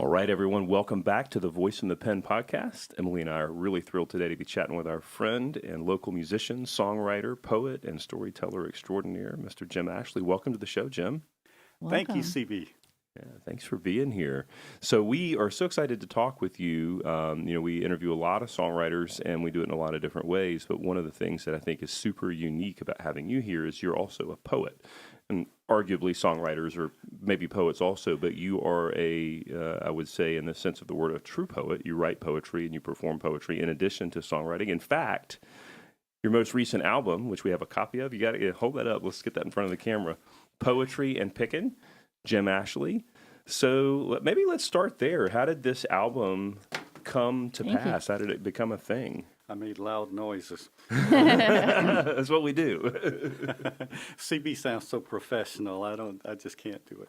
All right, everyone, welcome back to the Voice in the Pen podcast. Emily and I are really thrilled today to be chatting with our friend and local musician, songwriter, poet, and storyteller extraordinaire, Mr. Jim Ashley. Welcome to the show, Jim. Welcome. Thank you, CB. Yeah, thanks for being here. So we are so excited to talk with you. We interview a lot of songwriters, and we do it in a lot of different ways. But one of the things that I think is super unique about having you here is you're also a poet. And arguably songwriters or maybe poets also, but you are I would say in the sense of the word, a true poet. You write poetry and you perform poetry in addition to songwriting. In fact, your most recent album, which we have a copy of, you got to hold that up. Let's get that in front of the camera. Poetry and Pickin, Jim Ashley. So maybe let's start there. How did this album come to pass? How did it become a thing? I made loud noises. That's what we do. CB sounds so professional. I just can't do it.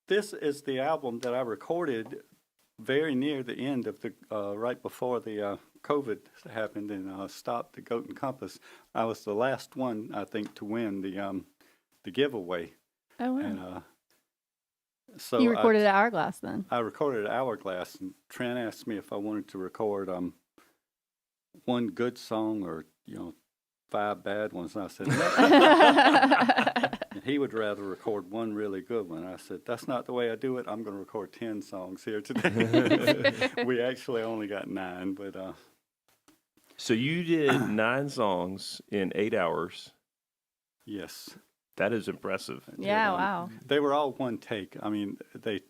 This is the album that I recorded very near the end of the, right before the COVID happened and stopped the Goat and Compass. I was the last one, I think, to win the giveaway. Oh, wow. And, so you recorded at Hourglass then? I recorded at Hourglass, and Trent asked me if I wanted to record one good song or 5 bad ones, and I said and he would rather record one really good one. I said, that's not the way I do it. I'm going to record 10 songs here today. We actually only got 9, but so you did 9 songs in 8 hours. Yes, that is impressive. Yeah, wow. They were all one take. I mean, they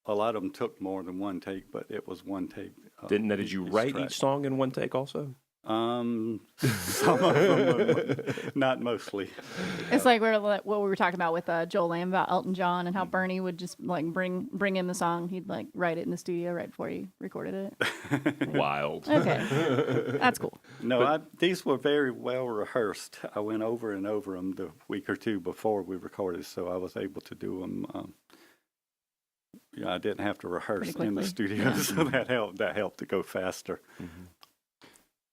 a lot of them took more than one take, but it was one take. Did you write each song in one take also? Some of them, not mostly. It's like what we were talking about with Joel Lamb about Elton John and how Bernie would just like bring in the song. He'd like write it in the studio right before he recorded it. Wild. Okay, that's cool. No, these were very well rehearsed. I went over and over them the week or two before we recorded, so I was able to do them. I didn't have to rehearse in the studio, so that helped to go faster. Mm-hmm.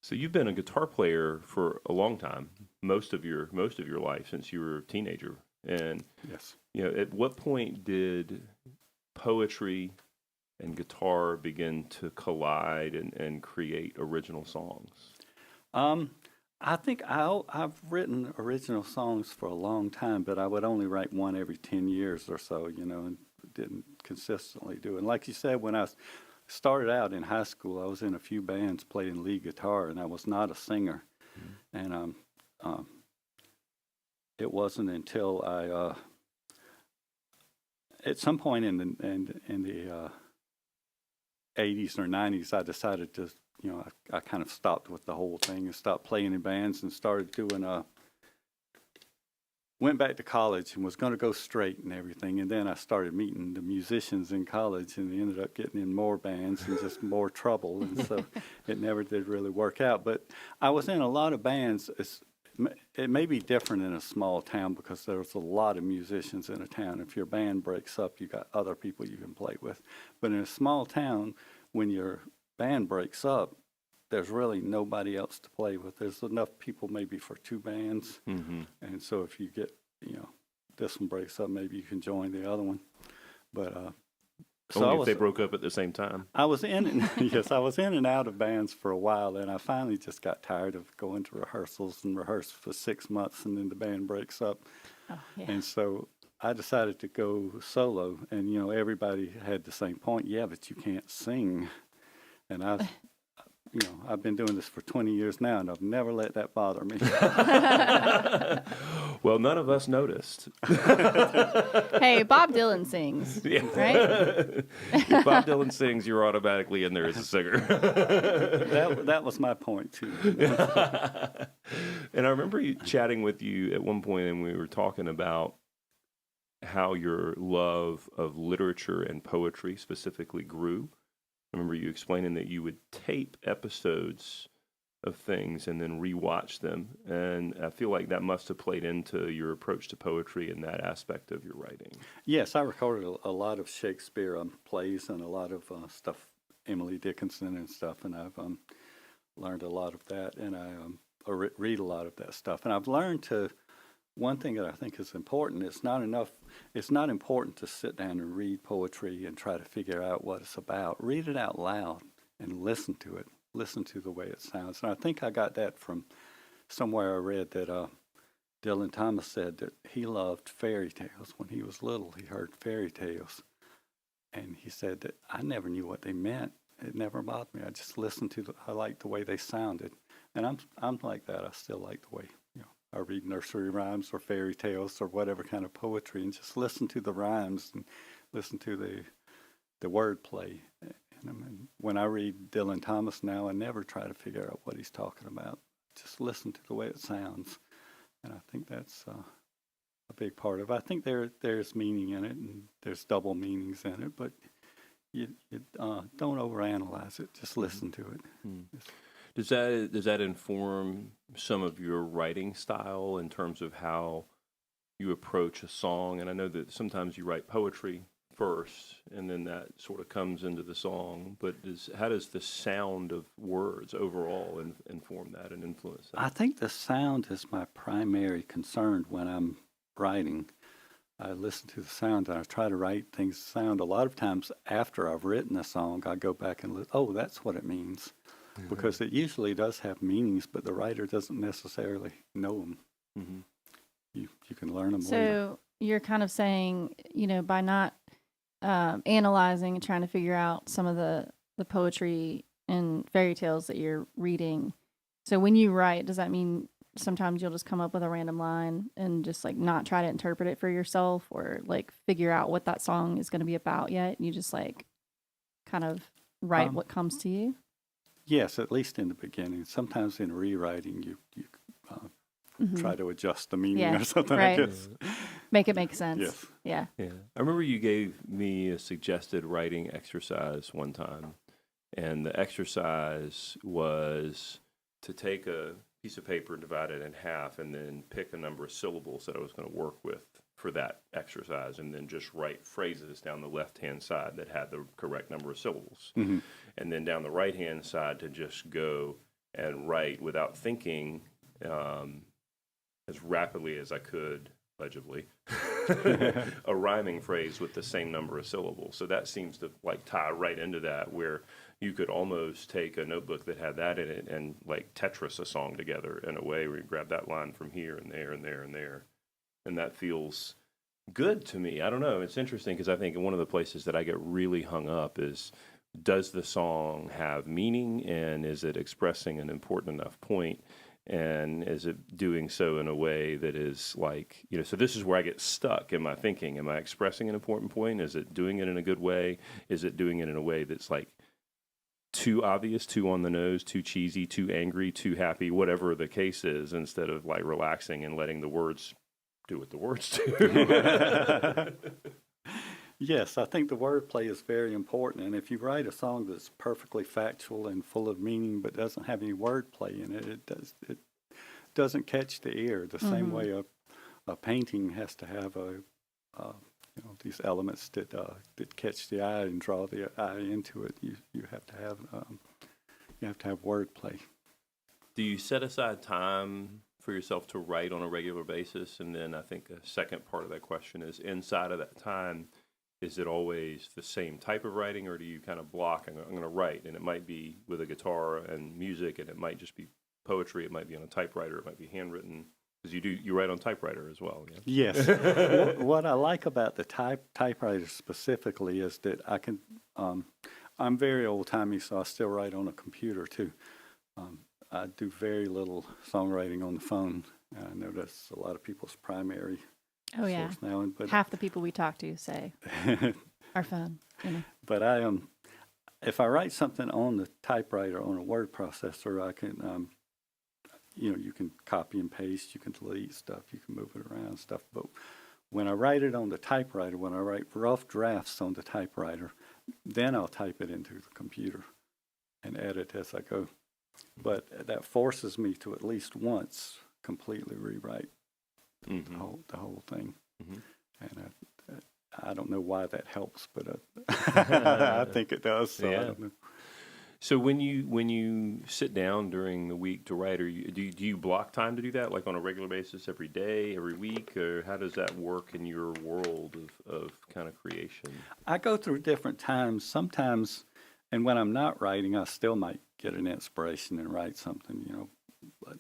So you've been a guitar player for a long time, most of your life since you were a teenager. And yes, at what point did poetry and guitar begin to collide and create original songs? I think I've written original songs for a long time, but I would only write one every 10 years or so, and didn't consistently do it. And like you said, when I started out in high school, I was in a few bands playing lead guitar, and I was not a singer. Mm-hmm. And it wasn't until I, at some point in the 80s or 90s, I decided to, I kind of stopped with the whole thing and stopped playing in bands and started doing went back to college and was going to go straight and everything, and then I started meeting the musicians in college and ended up getting in more bands and just more trouble, and so it never did really work out. But I was in a lot of bands. It may be different in a small town because there's a lot of musicians in a town. If your band breaks up, you got other people you can play with. But in a small town, when your band breaks up, there's really nobody else to play with. There's enough people maybe for 2 bands. Mm-hmm. And so if you get, this one breaks up, maybe you can join the other one. But only if they broke up at the same time. I was in and out of bands for a while, and I finally just got tired of going to rehearsals and rehearse for 6 months, and then the band breaks up. Oh, yeah. And so I decided to go solo, and, everybody had the same point. Yeah, but you can't sing. And I've been doing this for 20 years now, and I've never let that bother me. Well, none of us noticed. Hey, Bob Dylan sings, right? If Bob Dylan sings, you're automatically in there as a singer. That was my point, too. And I remember chatting with you at one point, and we were talking about how your love of literature and poetry specifically grew. I remember you explaining that you would tape episodes of things and then rewatch them, and I feel like that must have played into your approach to poetry and that aspect of your writing. Yes, I recorded a lot of Shakespeare plays and a lot of stuff, Emily Dickinson and stuff, and I've learned a lot of that, and I read a lot of that stuff, and I've learned to one thing that I think is important, it's not important to sit down and read poetry and try to figure out what it's about. Read it out loud and listen to it. Listen to the way it sounds. And I think I got that from somewhere I read that Dylan Thomas said that he loved fairy tales. When he was little, he heard fairy tales. And he said that I never knew what they meant. It never bothered me. I just listened to I liked the way they sounded. And I'm like that. I still like the way, I read nursery rhymes or fairy tales or whatever kind of poetry, and just listen to the rhymes and listen to the wordplay. And when I read Dylan Thomas now, I never try to figure out what he's talking about. Just listen to the way it sounds. And I think that's a big part of it. I think there's meaning in it, and there's double meanings in it, but you don't overanalyze it. Just listen to it. Does that inform some of your writing style in terms of how you approach a song? And I know that sometimes you write poetry first, and then that sort of comes into the song. But how does the sound of words overall inform that and influence that? I think the sound is my primary concern when I'm writing. I listen to the sound, and I try to write things sound. A lot of times after I've written a song, I go back and listen. Oh, that's what it means. Because it usually does have meanings, but the writer doesn't necessarily know them. Mm-hmm. You can learn them later. So you're kind of saying, by not analyzing and trying to figure out some of the poetry and fairy tales that you're reading. So when you write, does that mean sometimes you'll just come up with a random line and just like not try to interpret it for yourself or like figure out what that song is going to be about yet? You just like kind of write what comes to you? Yes, at least in the beginning. Sometimes in rewriting, you try to adjust the meaning or something, right. I guess. Make it make sense. Yes. Yeah. I remember you gave me a suggested writing exercise one time, and the exercise was to take a piece of paper and divide it in half and then pick a number of syllables that I was going to work with for that exercise, and then just write phrases down the left-hand side that had the correct number of syllables. Mm-hmm. And then down the right-hand side to just go and write without thinking as rapidly as I could, legibly, a rhyming phrase with the same number of syllables. So that seems to like tie right into that, where you could almost take a notebook that had that in it and like Tetris a song together in a way where you grab that line from here and there and there and there. And that feels good to me. I don't know. It's interesting because I think one of the places that I get really hung up is, does the song have meaning, and is it expressing an important enough point, and is it doing so in a way that is like, so this is where I get stuck in my thinking. Am I expressing an important point? Is it doing it in a good way? Is it doing it in a way that's like too obvious, too on the nose, too cheesy, too angry, too happy, whatever the case is, instead of like relaxing and letting the words do what the words do? Yes, I think the wordplay is very important. And if you write a song that's perfectly factual and full of meaning but doesn't have any wordplay in it, it doesn't catch the ear. The same way a painting has to have these elements that catch the eye and draw the eye into it. You have to have wordplay. Do you set aside time for yourself to write on a regular basis? And then I think a second part of that question is, inside of that time, is it always the same type of writing, or do you kind of block, I'm going to write, and it might be with a guitar and music, and it might just be poetry, it might be on a typewriter, it might be handwritten, because you write on typewriter as well. Yeah? Yes. What I like about the typewriter specifically is that I can, I'm very old-timey, so I still write on a computer too. I do very little songwriting on the phone. I know that's a lot of people's primary source now. But half the people we talk to say our phone. But if I write something on the typewriter on a word processor, I can, you can copy and paste, you can delete stuff, you can move it around and stuff. But when I write it on the typewriter, when I write rough drafts on the typewriter, then I'll type it into the computer and edit as I go. But that forces me to at least once completely rewrite the whole thing. Mm-hmm. And I don't know why that helps, but I think it does. So I don't know. So when you sit down during the week to write, do you block time to do that, like on a regular basis, every day, every week, or how does that work in your world of kind of creation? I go through different times. Sometimes, and when I'm not writing, I still might get an inspiration and write something, but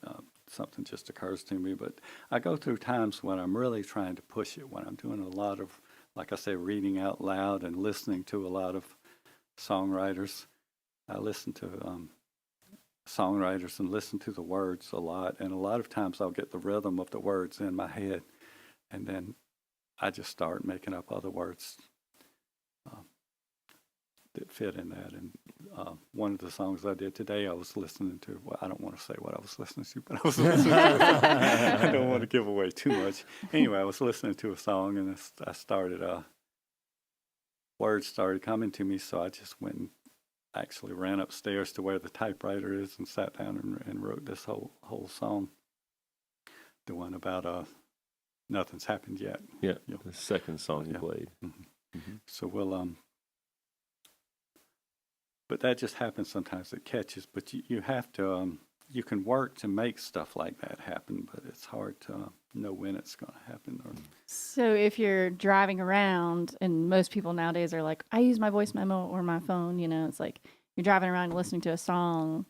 something just occurs to me. But I go through times when I'm really trying to push it, when I'm doing a lot of, like I say, reading out loud and listening to a lot of songwriters. I listen to songwriters and listen to the words a lot, and a lot of times I'll get the rhythm of the words in my head, and then I just start making up other words that fit in that. And one of the songs I did today, I was listening to, well, I don't want to say what I was listening to, but I was listening to I don't want to give away too much. Anyway, I was listening to a song, and I started, words started coming to me, so I just went and actually ran upstairs to where the typewriter is and sat down and wrote this whole song. The one about Nothing's Happened Yet. Yeah, the second song you played. Mm-hmm. Mm-hmm. So we'll but that just happens sometimes. It catches, but you have to you can work to make stuff like that happen, but it's hard to know when it's going to happen. So if you're driving around, and most people nowadays are like, I use my voice memo or my phone, it's like you're driving around and listening to a song.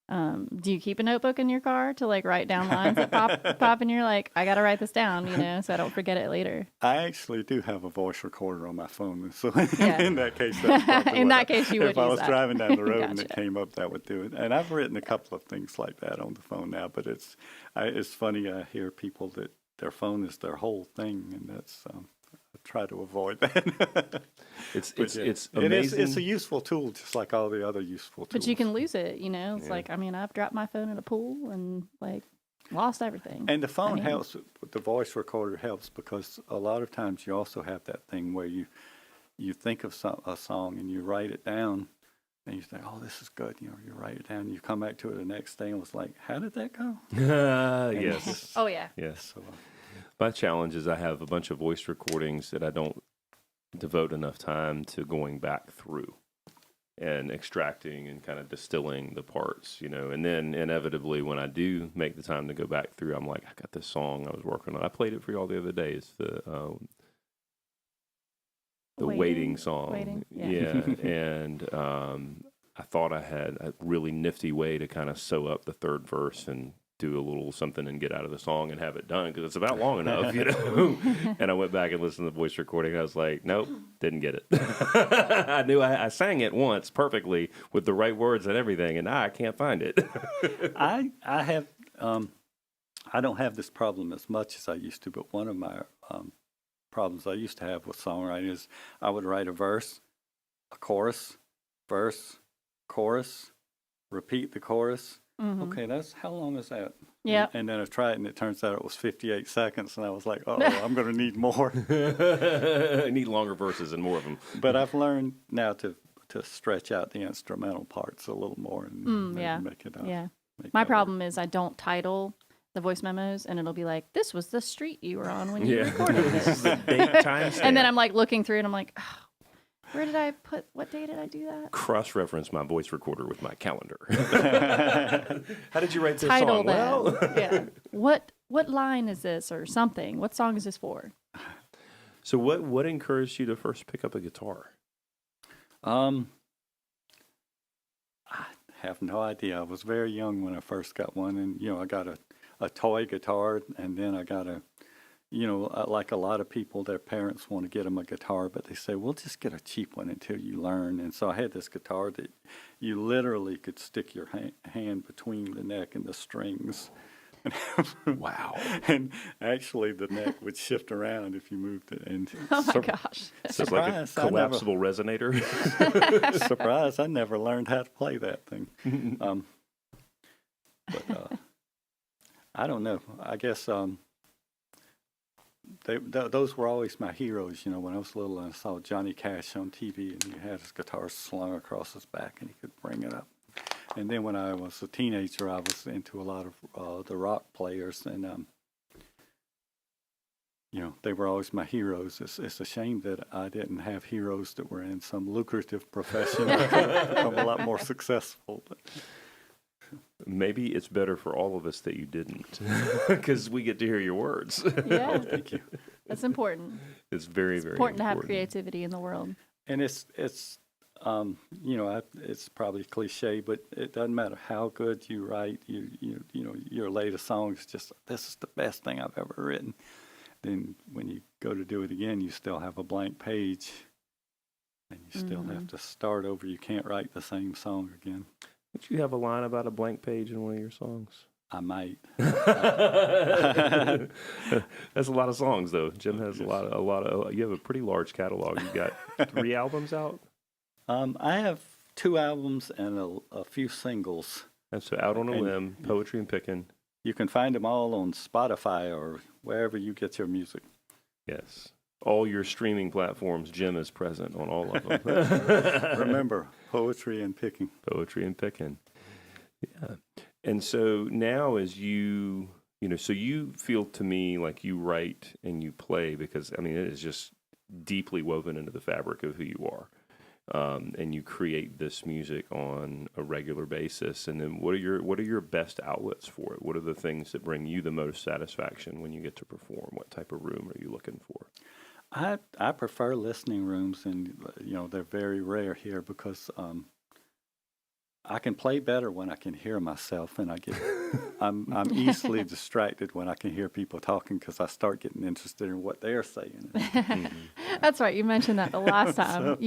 Do you keep a notebook in your car to like write down lines that pop and you're like, I got to write this down, so I don't forget it later? I actually do have a voice recorder on my phone. So Yeah. in that case, that's probably in that case, you would if I was that. driving down the road and Gotcha. it came up, that would do it. And I've written a couple of things like that on the phone now, but it's funny. I hear people that their phone is their whole thing, and that's I try to avoid that. It's amazing. amazing. It's a useful tool, just like all the other useful tools. But you can lose it, It's like, I've dropped my phone in a pool and like lost everything. And the phone helps. The voice recorder helps because a lot of times you also have that thing where you think of a song and you write it down. And you think, oh, this is good. You write it down. And you come back to it the next day and was like, how did that go? Yes. Oh, yeah. Yes. So, My challenge is I have a bunch of voice recordings that I don't devote enough time to going back through and extracting and kind of distilling the parts, And then inevitably when I do make the time to go back through, I'm like, I got this song I was working on. I played it for y'all the other day. It's the waiting song. Waiting, yeah. And I thought I had a really nifty way to kind of sew up the third verse and do a little something and get out of the song and have it done because it's about long enough, And I went back and listened to the voice recording. I was like, nope, didn't get it. I knew I sang it once perfectly with the right words and everything, and now I can't find it. I have I don't have this problem as much as I used to, but one of my problems I used to have with songwriting is I would write a verse, a chorus, verse, chorus, repeat the chorus. Mm-hmm. Okay, how long is that? Yeah. And then I tried it, and it turns out it was 58 seconds, and I was like, I'm going to need more. I need longer verses and more of them. But I've learned now to stretch out the instrumental parts a little more and make it up. Yeah. Make My that problem work. is I don't title the voice memos, and it'll be like, this was the street you were on when you recorded This is this. the date time stamp. And then I'm like looking through it, and I'm like, what day did I do that? Cross-reference my voice recorder with my calendar. How did you write this Title song? them. Well, Yeah. What line is this or something? What song is this for? So what encouraged you to first pick up a guitar? I have no idea. I was very young when I first got one, and I got a toy guitar, and then I got like a lot of people, their parents want to get them a guitar, but they say, well, just get a cheap one until you learn. And so I had this guitar that you literally could stick your hand between the neck and the strings. Wow. And actually the neck would shift around if you moved it. And Oh my gosh. So it's like a surprise, collapsible resonator. surprise, I never learned how to play that thing. But I don't know. I guess those were always my heroes. When I was little, I saw Johnny Cash on TV, and he had his guitar slung across his back, and he could bring it up. And then when I was a teenager, I was into a lot of the rock players, and they were always my heroes. It's a shame that I didn't have heroes that were in some lucrative profession. I'm a lot more successful. But. Maybe it's better for all of us that you didn't, because we get to hear your words. Yeah, Thank you. that's important. It's very, It's very important to have creativity in the world. And it's it's probably cliche, but it doesn't matter how good you write. Your latest song is just, this is the best thing I've ever written. Then when you go to do it again, you still have a blank page, and you still have to start over. You can't write the same song again. Would you have a line about a blank page in one of your songs? I might. That's a lot of songs, though. Jim has a lot of. You have a pretty large catalog. You got 3 albums out. I have 2 albums and a few singles. And so, Out on a Limb, Poetry and Pickin. You can find them all on Spotify or wherever you get your music. Yes. All your streaming platforms, Jim is present on all of them. Remember, Poetry and Pickin. Poetry and Pickin. Yeah. And so now as so you feel to me like you write and you play because, I mean, it is just deeply woven into the fabric of who you are. And you create this music on a regular basis. And then what are your best outlets for it? What are the things that bring you the most satisfaction when you get to perform? What type of room are you looking for? I prefer listening rooms, and they're very rare here because I can play better when I can hear myself, and I'm easily distracted when I can hear people talking because I start getting interested in what they're saying. That's right. You mentioned that the last time.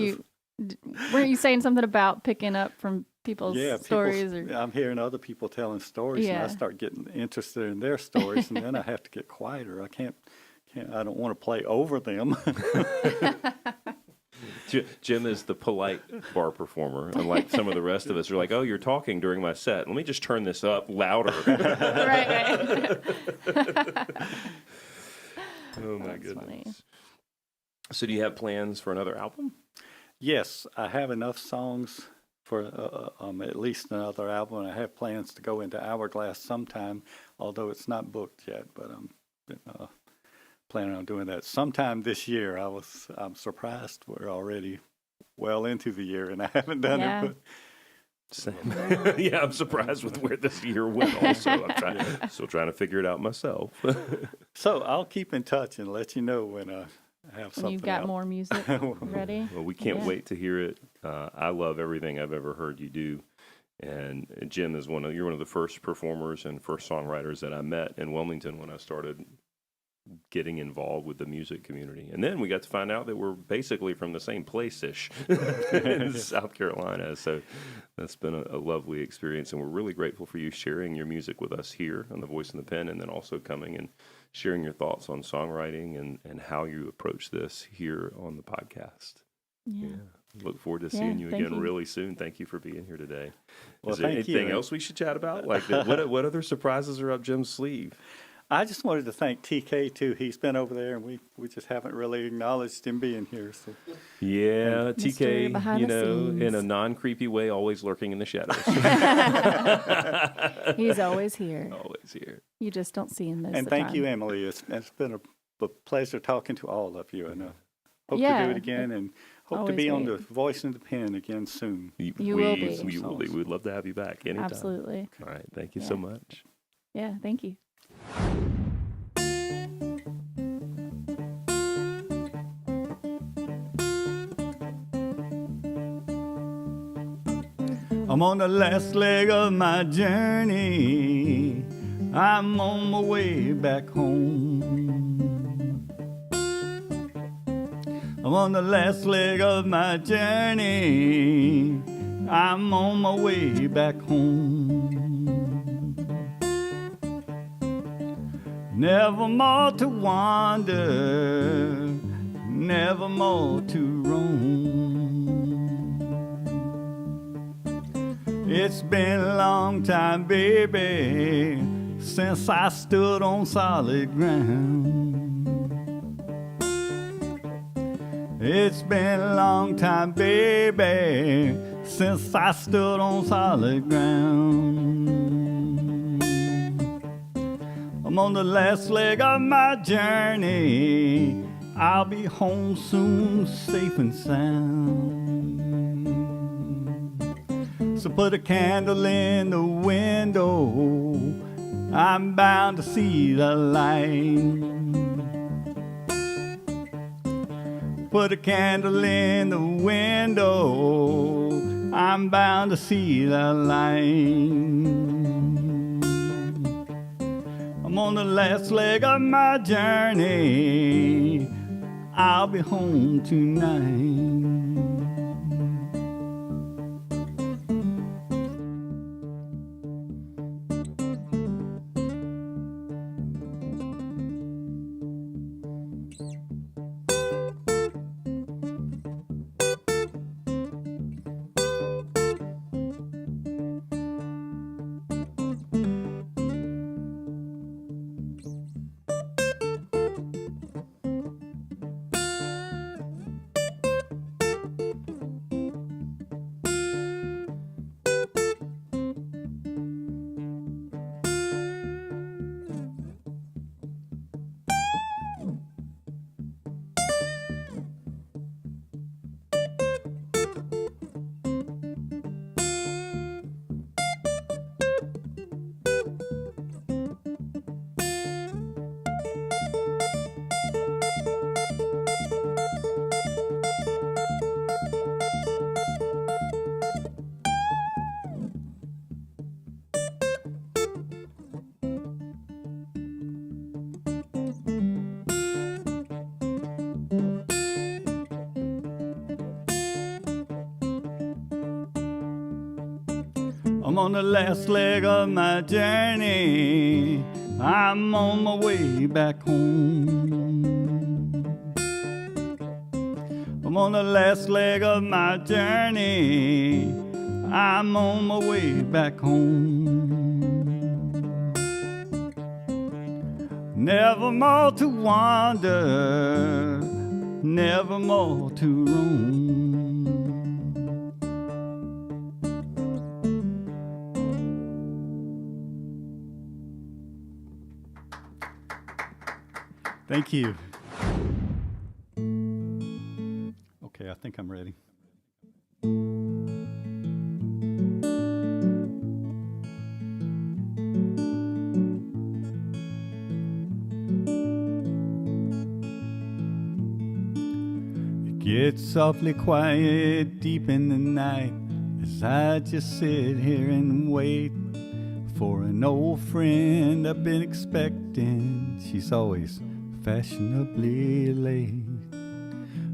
Weren't you saying something about picking up from people's stories? I'm hearing other people telling stories, and I start getting interested in their stories, and then I have to get quieter. I don't want to play over them. Jim is the polite bar performer, unlike some of the rest of us are like, oh, you're talking during my set. Let me just turn this up louder. Right. Oh, my goodness. Funny. So do you have plans for another album? Yes, I have enough songs for at least another album. I have plans to go into Hourglass sometime, although it's not booked yet, but I'm planning on doing that sometime this year. I'm surprised we're already well into the year and I haven't done it. But same. Yeah, I'm surprised with where this year went also. I'm still trying to figure it out myself. So I'll keep in touch and let you know when I have something. You've got out. more music ready? Well, we can't wait to hear it. I love everything I've ever heard you do. And Jim is you're one of the first performers and first songwriters that I met in Wilmington when I started getting involved with the music community. And then we got to find out that we're basically from the same place-ish in South Carolina. So that's been a lovely experience. And we're really grateful for you sharing your music with us here on The Voice and the Pen, and then also coming and sharing your thoughts on songwriting and how you approach this here on the podcast. Yeah. Look forward to seeing you again really soon. Thank you for being here today. Well, Is there anything else we should chat about? Like what other surprises are up Jim's sleeve? I just wanted to thank TK too. He's been over there, and we just haven't really acknowledged him being here. So. Yeah, Mystery TK, in a non-creepy way, always lurking in the shadows. He's always here. Always here. You just don't see him most And of the thank time. you, Emily. It's been a pleasure talking to all of you, and hope to do it again, and hope to Always be on great. The Voice and the Pen again soon. You will be. We will be. We'd love to have you back anytime. Absolutely. All right. Thank you so much. Yeah, thank you. I'm on the last leg of my journey. I'm on my way back home. I'm on the last leg of my journey. I'm on my way back home. Never more to wander, never more to roam. It's been a long time, baby, since I stood on solid ground. It's been a long time, baby, since I stood on solid ground. I'm on the last leg of my journey. I'll be home soon, safe and sound. So put a candle in the window, I'm bound to see the light. Put a candle in the window, I'm bound to see the light. I'm on the last leg of my journey, I'll be home tonight. I'm on the last leg of my journey, I'm on my way back home. I'm on the last leg of my journey, I'm on my way back home. Never more to wander, never more to roam. Thank you. Okay, I think I'm ready. It gets awfully quiet deep in the night as I just sit here and wait for an old friend I've been expecting. She's always fashionably late.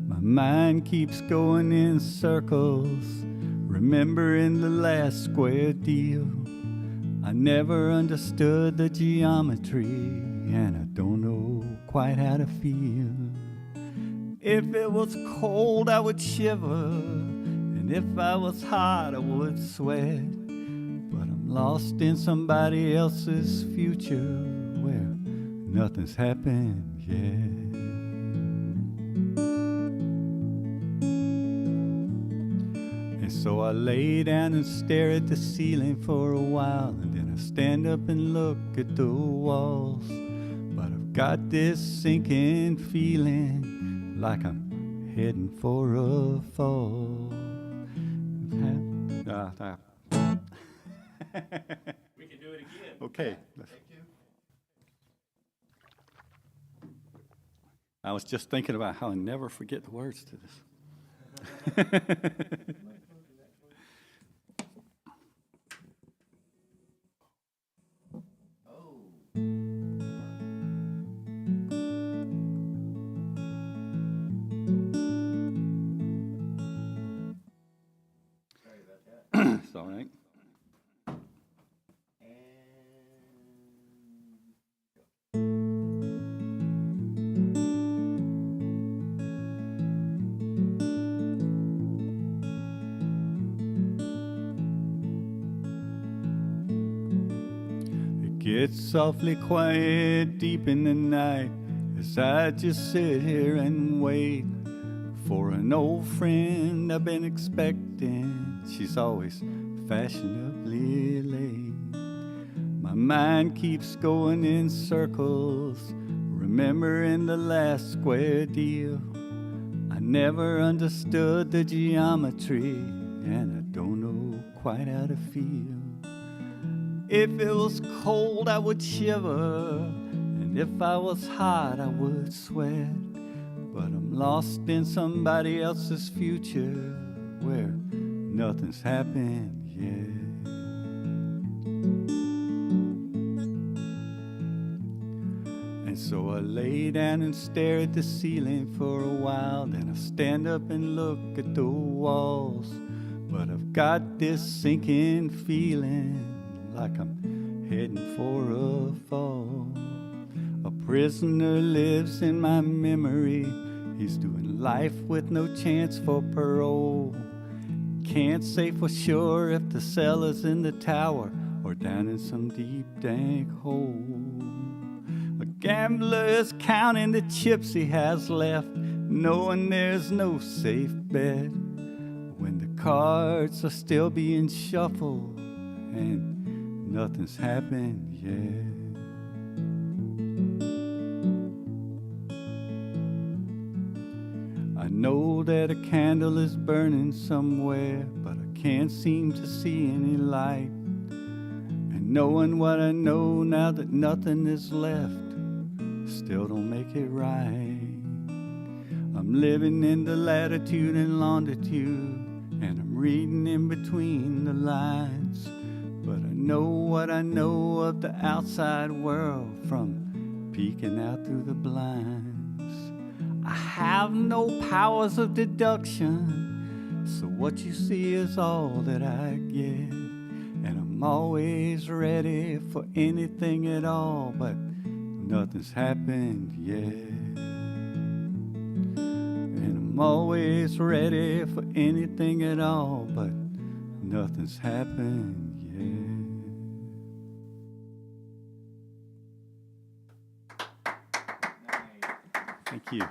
My mind keeps going in circles, remembering the last square deal. I never understood the geometry, and I don't know quite how to feel. If it was cold, I would shiver, and if I was hot, I would sweat. But I'm lost in somebody else's future where nothing's happened yet. And so I lay down and stare at the ceiling for a while, and then I stand up and look at the walls. But I've got this sinking feeling like I'm heading for a fall. We can do it again. Okay. I was just thinking about how I never forget the words to this. It's all right. It's awfully quiet deep in the night as I just sit here and wait for an old friend I've been expecting. She's always fashionably late. My mind keeps going in circles, remembering the last square deal. I never understood the geometry, and I don't know quite how to feel. If it was cold, I would shiver, and if I was hot, I would sweat. But I'm lost in somebody else's future where nothing's happened yet. And so I lay down and stare at the ceiling for a while. Then I stand up and look at the walls. But I've got this sinking feeling like I'm heading for a fall. A prisoner lives in my memory. He's doing life with no chance for parole. Can't say for sure if the cell is in the tower or down in some deep dank hole. A gambler is counting the chips he has left, knowing there's no safe bet, when the cards are still being shuffled and nothing's happened yet. I know that a candle is burning somewhere, but I can't seem to see any light. And knowing what I know now that nothing is left still don't make it right. I'm living in the latitude and longitude, and I'm reading in between the lines. But I know what I know of the outside world from peeking out through the blinds. I have no powers of deduction, so what you see is all that I get. And I'm always ready for anything at all, but nothing's happened yet. And I'm always ready for anything at all, but nothing's happened yet. Thank you.